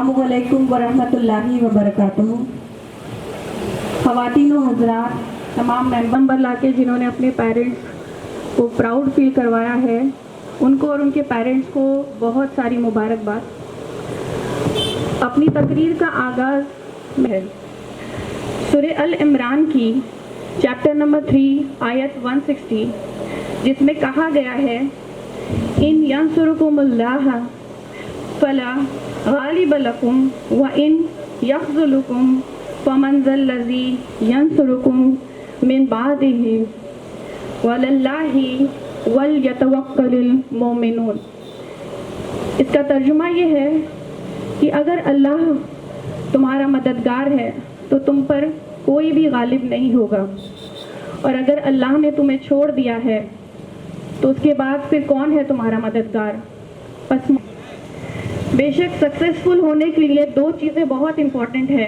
अस्सलामुअलैकुम वरहमतुल्लाहि वबरकातुहू। ख़वातीन व हज़रात, तमाम मेंबर लाके जिन्होंने अपने पेरेंट्स को प्राउड फील करवाया है, उनको और उनके पेरेंट्स को बहुत सारी मुबारकबाद। अपनी तकरीर का आगाज़ है सूरह अल इमरान की चैप्टर नंबर 3 आयत 160, जिसमें कहा गया है इन यंसुरुकुमुल्लाह फला गालिब लकुम व इन यख़्ज़ुलकुम फमन ज़ल्लज़ी यंसुरुकुम मिन बादिही वलल्लाहि वलयतवक्कलिल मोमिनून। इसका तर्जुमा ये है कि अगर अल्लाह तुम्हारा मददगार है तो तुम पर कोई भी गालिब नहीं होगा, और अगर अल्लाह ने तुम्हें छोड़ दिया है तो उसके बाद फिर कौन है तुम्हारा मददगार। बस बेशक सक्सेसफुल होने के लिए दो चीज़ें बहुत इम्पॉर्टेंट है,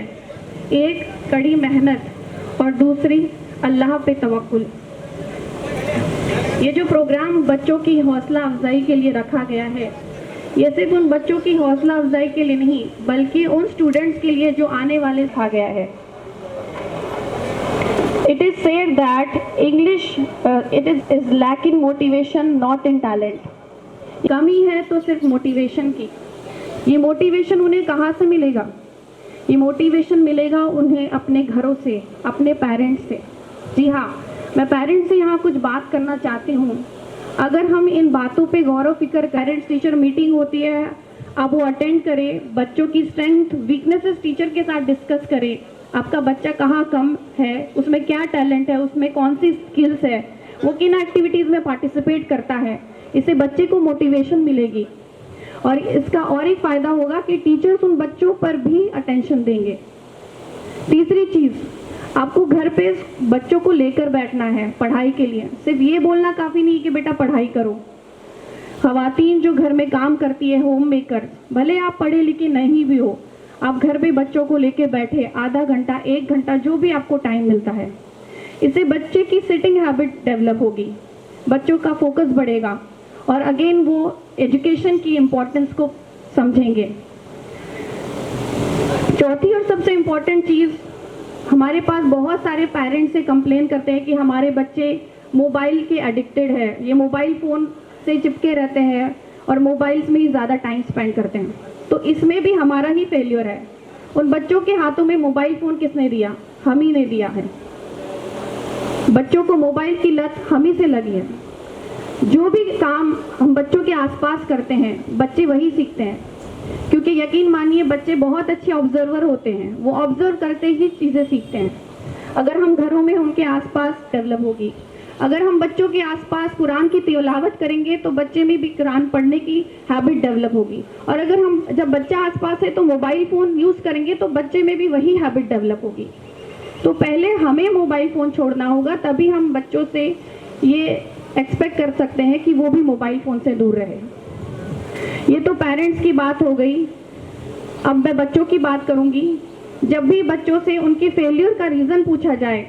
एक कड़ी मेहनत और दूसरी अल्लाह पे तवक्कुल। ये जो प्रोग्राम बच्चों की हौसला अफजाई के लिए रखा गया है, ये सिर्फ उन बच्चों की हौसला अफजाई के लिए नहीं बल्कि उन स्टूडेंट्स के लिए जो आने वाले था गया है। It is said that English is lacking motivation, not in talent. कमी है तो सिर्फ मोटिवेशन की। ये मोटिवेशन उन्हें कहाँ से मिलेगा? ये मोटिवेशन मिलेगा उन्हें अपने घरों से, अपने पेरेंट्स से। जी हाँ, मैं पेरेंट्स से यहाँ कुछ बात करना चाहती हूँ। अगर हम इन बातों पे गौर व फिक्र, पेरेंट्स टीचर मीटिंग होती है, आप वो अटेंड करें, बच्चों की स्ट्रेंथ वीकनेसेस टीचर के साथ डिस्कस करें, आपका बच्चा कहाँ कम है, उसमें क्या टैलेंट है, उसमें कौन सी स्किल्स है, वो किन एक्टिविटीज़ में पार्टिसिपेट करता है, इससे बच्चे को मोटिवेशन मिलेगी। और इसका और एक फ़ायदा होगा कि टीचर्स उन बच्चों पर भी अटेंशन देंगे। तीसरी चीज़, आपको घर पे बच्चों को लेकर बैठना है पढ़ाई के लिए। सिर्फ ये बोलना काफ़ी नहीं कि बेटा पढ़ाई करो। ख़वातीन जो घर में काम करती है, होम मेकर, भले आप पढ़े लिखे नहीं भी हो, आप घर पे बच्चों को लेके बैठे आधा घंटा, 1 घंटा, जो भी आपको टाइम मिलता है, इससे बच्चे की सिटिंग हैबिट डेवलप होगी, बच्चों का फोकस बढ़ेगा और अगेन वो एजुकेशन की इम्पोर्टेंस को समझेंगे। चौथी और सबसे इम्पोर्टेंट चीज़, हमारे पास बहुत सारे पेरेंट्स से कंप्लेन करते हैं कि हमारे बच्चे मोबाइल के एडिक्टेड है, ये मोबाइल फ़ोन से चिपके रहते हैं और मोबाइल्स में ही ज़्यादा टाइम स्पेंड करते हैं। तो इसमें भी हमारा ही फेलियर है। उन बच्चों के हाथों में मोबाइल फ़ोन किसने दिया? हम ही ने दिया है। बच्चों को मोबाइल की लत हम ही से लगी है। जो भी काम हम बच्चों के आसपास करते हैं, बच्चे वही सीखते हैं, क्योंकि यकीन मानिए बच्चे बहुत अच्छे ऑब्जर्वर होते हैं, वो ऑब्जर्व करते ही चीज़ें सीखते हैं। अगर हम घरों में उनके आसपास डेवलप होगी, अगर हम बच्चों के आसपास कुरान की तिलावत करेंगे तो बच्चे में भी कुरान पढ़ने की हैबिट डेवलप होगी, और अगर हम जब बच्चा आसपास है तो मोबाइल फ़ोन यूज़ करेंगे तो बच्चे में भी वही हैबिट डेवलप होगी। तो पहले हमें मोबाइल फ़ोन छोड़ना होगा, तभी हम बच्चों से ये एक्सपेक्ट कर सकते हैं कि वो भी मोबाइल फ़ोन से दूर रहे। ये तो पेरेंट्स की बात हो गई। अब मैं बच्चों की बात करूँगी। जब भी बच्चों से उनके फेलियर का रीज़न पूछा जाए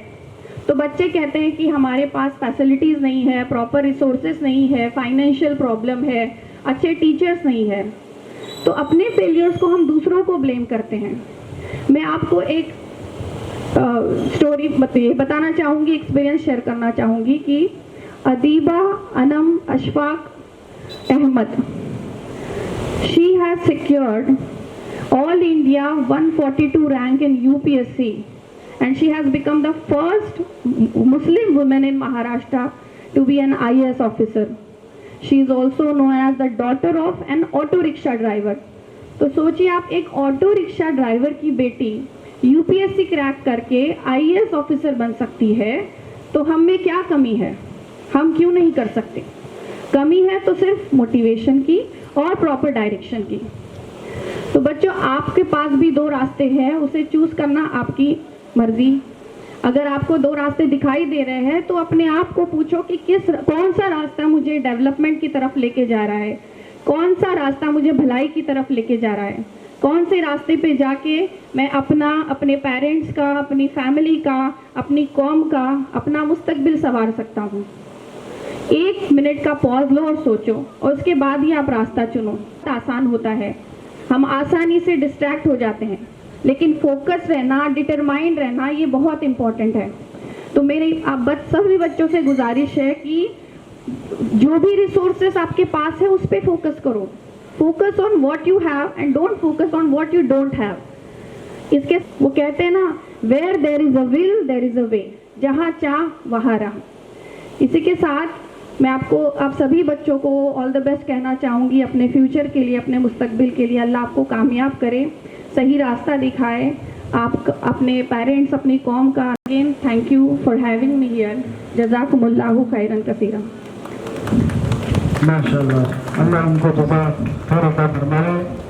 तो बच्चे कहते हैं कि हमारे पास फैसिलिटीज़ नहीं है, प्रॉपर रिसोर्सेज नहीं है, फाइनेंशियल प्रॉब्लम है, अच्छे टीचर्स नहीं है। तो अपने फेलियर्स को हम दूसरों को ब्लेम करते हैं। मैं आपको एक स्टोरी बताना चाहूँगी, एक्सपीरियंस शेयर करना चाहूँगी कि Adiba Anam Ashfaq Ahmad, she has secured all India 142 rank in UPSC and she has become the first Muslim woman in Maharashtra to be an IAS officer. She is also known as the daughter of an auto rickshaw driver. तो सोचिए, आप एक auto rickshaw driver की बेटी UPSC crack करके IAS officer बन सकती है, तो हम में क्या कमी है? हम क्यों नहीं कर सकते? कमी है तो सिर्फ मोटिवेशन की और प्रॉपर डायरेक्शन की। तो बच्चों, आपके पास भी दो रास्ते हैं, उसे चूज़ करना आपकी मर्जी। अगर आपको दो रास्ते दिखाई दे रहे हैं तो अपने आप को पूछो कि कौन सा रास्ता मुझे डेवलपमेंट की तरफ लेके जा रहा है, कौन सा रास्ता मुझे भलाई की तरफ लेके जा रहा है, कौन से रास्ते पे जाके मैं अपने पेरेंट्स का, अपनी फैमिली का, अपनी कौम का, अपना मुस्तकबिल संवार सकता हूँ। 1 मिनट का पॉज लो और सोचो, और उसके बाद ही आप रास्ता चुनो। आसान होता है। हम आसानी से डिस्ट्रैक्ट हो जाते हैं, लेकिन फोकस रहना, डिटरमाइंड रहना, ये बहुत इंपॉर्टेंट है। तो मेरी सभी बच्चों से गुजारिश है कि जो भी रिसोर्सेस आपके पास है उस पर फोकस करो। Focus on what you have and don't focus on what you don't have. इसके वो कहते हैं ना, where there is a will there is a way, जहाँ चाह वहाँ राह। इसी के साथ मैं आप सभी बच्चों को ऑल द बेस्ट कहना चाहूँगी अपने फ्यूचर के लिए, अपने मुस्तकबिल के लिए। अल्लाह आपको कामयाब करे, सही रास्ता दिखाए, आप अपने पेरेंट्स, अपनी कौम का। Again thank you for having me here. जज़ाकुमुल्लाहु खैरन कसीरा। माशाअल्लाह, अल्लाह उनको जज़ा खैर अता फरमाए।